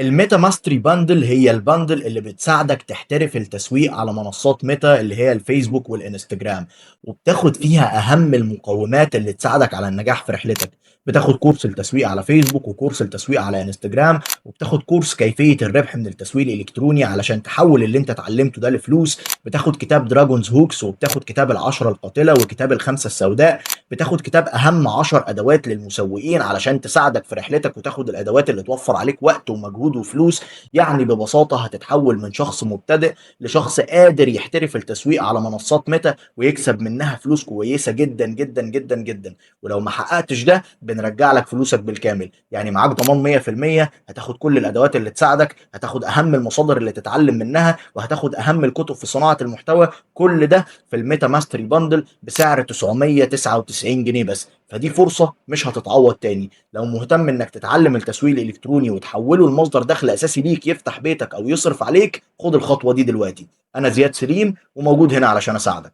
الميتا ماستري باندل هي الباندل اللي بتساعدك تحترف التسويق على منصات ميتا اللي هي الفيسبوك والانستجرام، وبتاخد فيها اهم المقومات اللي تساعدك على النجاح في رحلتك. بتاخد كورس التسويق على فيسبوك وكورس التسويق على انستجرام، وبتاخد كورس كيفية الربح من التسويق الالكتروني علشان تحول اللي انت اتعلمته ده لفلوس. بتاخد كتاب دراجونز هوكس، وبتاخد كتاب العشرة القاتلة وكتاب الخمسة السوداء. بتاخد كتاب اهم 10 ادوات للمسوقين علشان تساعدك في رحلتك، وتاخد الادوات اللي توفر عليك وقت ومجهود وفلوس. يعني ببساطة هتتحول من شخص مبتدئ لشخص قادر يحترف التسويق على منصات ميتا ويكسب منها فلوس كويسة جدا جدا جدا جدا. ولو ما حققتش ده بنرجع لك فلوسك بالكامل، يعني معاك ضمان 100%. هتاخد كل الادوات اللي تساعدك، هتاخد اهم المصادر اللي تتعلم منها، وهتاخد اهم الكتب في صناعة المحتوى. كل ده في الميتا ماستري باندل بسعر 999 جنيه بس. فدي فرصة مش هتتعوض تاني. لو مهتم انك تتعلم التسويق الالكتروني وتحوله لمصدر دخل اساسي ليك يفتح بيتك او يصرف عليك، خد الخطوة دي دلوقتي. انا زياد سليم وموجود هنا علشان اساعدك.